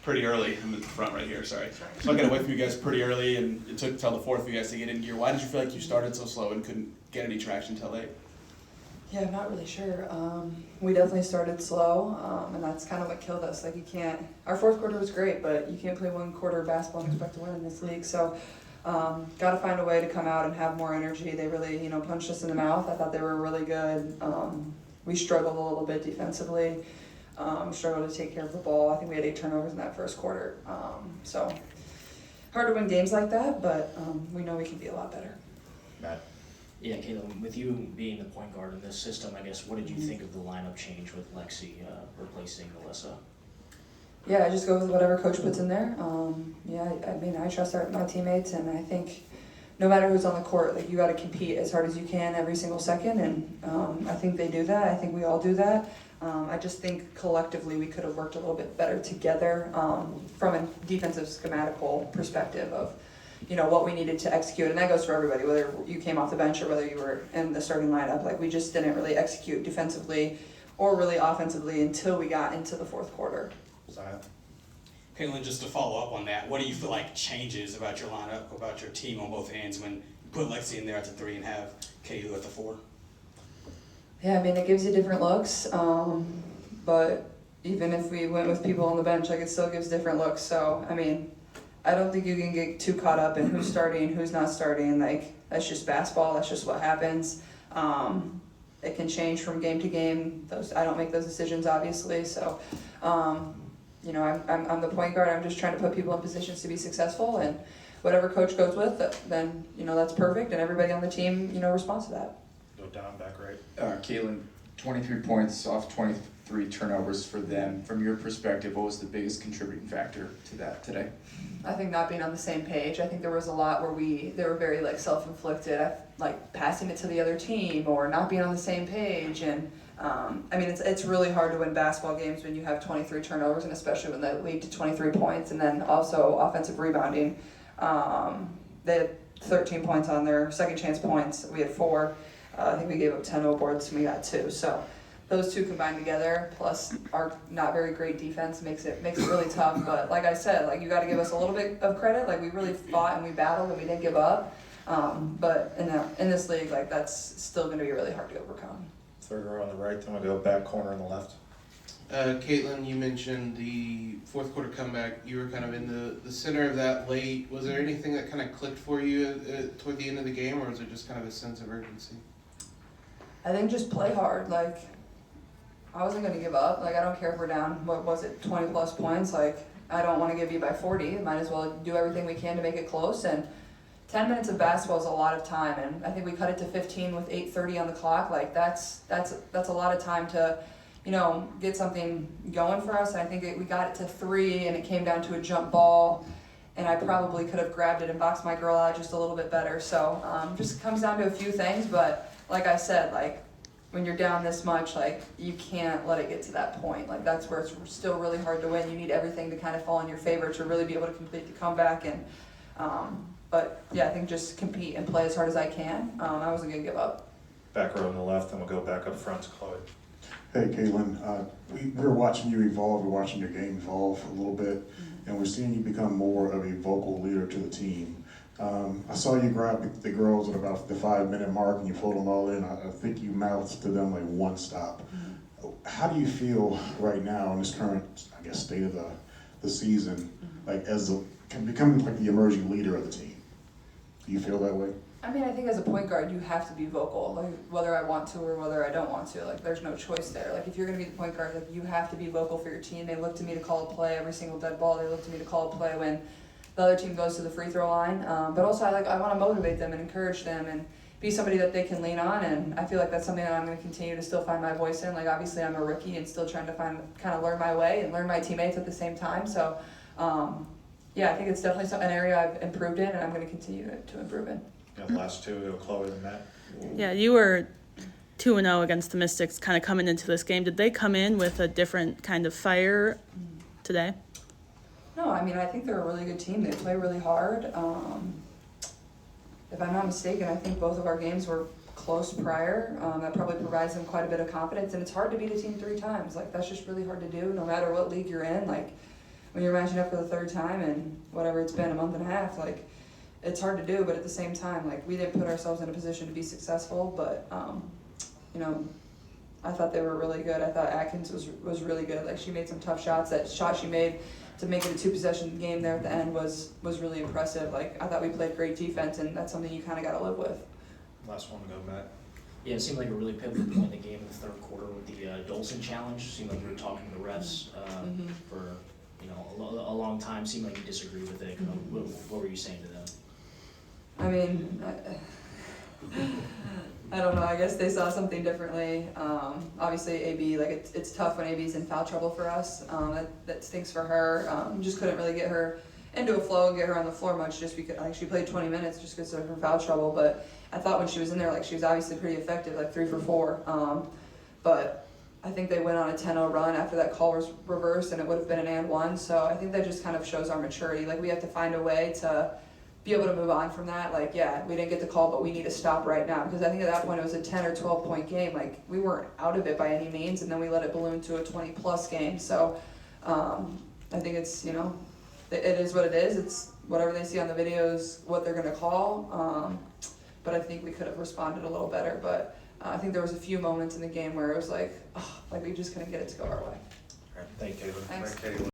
pretty early. I'm at the front right here, sorry. So I got away from you guys pretty early, and it took till the fourth for you guys to get in gear. Why did you feel like you started so slow and couldn't get any traction till late? Yeah, I'm not really sure. We definitely started slow, and that's kind of what killed us. Like, you can't, our fourth quarter was great, but you can't play one quarter of basketball and expect to win in this league. So, got to find a way to come out and have more energy. They really, punched us in the mouth. I thought they were really good. We struggled a little bit defensively. Struggled to take care of the ball. I think we had 8 turnovers in that first quarter. So, hard to win games like that, but we know we can be a lot better. Matt? Yeah, Caitlin, with you being the point guard in this system, I guess, what did you think of the lineup change with Lexi replacing Melissa? Yeah, I just go with whatever coach puts in there. I trust my teammates, and I think no matter who's on the court, like, you got to compete as hard as you can every single second, and I think they do that. I think we all do that. I just think collectively we could have worked a little bit better together from a defensive schematical perspective of what we needed to execute, and that goes for everybody, whether you came off the bench or whether you were in the starting lineup. Like, we just didn't really execute defensively or really offensively until we got into the fourth quarter. Caitlin, just to follow up on that, what do you feel like changes about your lineup, about your team on both ends when you put Lexi in there at the 3 and have KU at the 4? Yeah, I mean, it gives you different looks, but even if we went with people on the bench, like, it still gives different looks. So, I mean, I don't think you can get too caught up in who's starting, who's not starting. Like, that's just basketball. That's just what happens. It can change from game to game. I don't make those decisions, obviously. So, I'm the point guard. I'm just trying to put people in positions to be successful, and whatever coach goes with, then that's perfect, and everybody on the team responds to that. Go down, back right. Caitlin, 23 points off 23 turnovers for them. From your perspective, what was the biggest contributing factor to that today? I think not being on the same page. I think there was a lot where they were very self-inflicted, like passing it to the other team or not being on the same page. And it's really hard to win basketball games when you have 23 turnovers, and especially when they lead to 23 points. And then also offensive rebounding. They had 13 points on their second chance points. We had 4. I think we gave up 10 boards and we got 2. So those two combined together, plus our not very great defense, makes it really tough. But like I said, you got to give us a little bit of credit. Like, we really fought and we battled and we didn't give up. But in this league, that's still going to be really hard to overcome. Third row on the right, then we'll go back corner on the left. Caitlin, you mentioned the fourth quarter comeback. You were kind of in the center of that late. Was there anything that kind of clicked for you toward the end of the game, or was it just kind of a sense of urgency? I think just play hard. I wasn't going to give up. I don't care if we're down, 20 plus points. I don't want to give you by 40. Might as well do everything we can to make it close. And 10 minutes of basketball is a lot of time. And I think we cut it to 15 with 8:30 on the clock. That's a lot of time to, get something going for us. And I think we got it to 3, and it came down to a jump ball. And I probably could have grabbed it and boxed my girl out just a little bit better. So just comes down to a few things. But like I said, when you're down this much, you can't let it get to that point. That's where it's still really hard to win. You need everything to kind of fall in your favor to really be able to complete the comeback. And but yeah, I think just compete and play as hard as I can. I wasn't gonna give up. Back row on the left, then we'll go back up front to Chloe. Hey, Caitlin, we're watching you evolve. We're watching your game evolve a little bit, and we're seeing you become more of a vocal leader to the team. I saw you grab the girls at about the 5-minute mark and you pulled them all in. I think you mouthed to them one stop. Mm-hmm. How do you feel right now in this current, state of the season, as becoming the emerging leader of the team? Do you feel that way? I think as a point guard, you have to be vocal, whether I want to or whether I don't want to. There's no choice there. If you're going to be the point guard, you have to be vocal for your team. They look to me to call a play every single dead ball. They look to me to call a play when the other team goes to the free throw line. But also, I want to motivate them and encourage them and be somebody that they can lean on. And I feel like that's something that I'm going to continue to still find my voice in. Obviously, I'm a rookie and still trying to learn my way and learn my teammates at the same time. So, I think it's definitely an area I've improved in, and I'm going to continue to improve in. Yeah, last two, we'll go Chloe and Matt. Yeah, you were 2-0 against the Mystics kind of coming into this game. Did they come in with a different kind of fire today? No, I think they're a really good team. They play really hard. If I'm not mistaken, I think both of our games were close prior. That probably provides them quite a bit of confidence, and it's hard to beat a team 3 times. That's just really hard to do, no matter what league you're in. when you're matching up for the third time and whatever it's been, a month and a half, like, it's hard to do, but at the same time, like, we didn't put ourselves in a position to be successful, but, you know, I thought they were really good. I thought Atkins was really good. Like, she made some tough shots. That shot she made to make it a 2-possession game there at the end was really impressive. Like, I thought we played great defense, and that's something you kind of got to live with. Last one to go, Matt. Yeah, it seemed like a really pivotal point in the game in the third quarter with the Dolson challenge. It seemed like you were talking to the refs for a long time. Seemed like you disagreed with it. What were you saying to them? I mean, I don't know. I guess they saw something differently. Obviously, AB, like, it's tough when AB's in foul trouble for us. That stinks for her. Just couldn't really get her into a flow, get her on the floor much, just because, like, she played 20 minutes just because of her foul trouble. But I thought when she was in there, like, she was obviously pretty effective, like 3 for 4. But I think they went on a 10-0 run after that call was reversed, and it would have been an and one. So I think that just kind of shows our maturity. Like, we have to find a way to be able to move on from that. Like, yeah, we didn't get the call, but we need to stop right now, because I think at that point it was a 10 or 12 point game. Like, we weren't out of it by any means, and then we let it balloon to a 20+ game. So I think it's, you know, it is what it is. It's whatever they see on the videos, what they're going to call. But I think we could have responded a little better. But I think there was a few moments in the game where it was like, oh, like, we just couldn't get it to go our way. All right, thank you. Thanks. Thank you.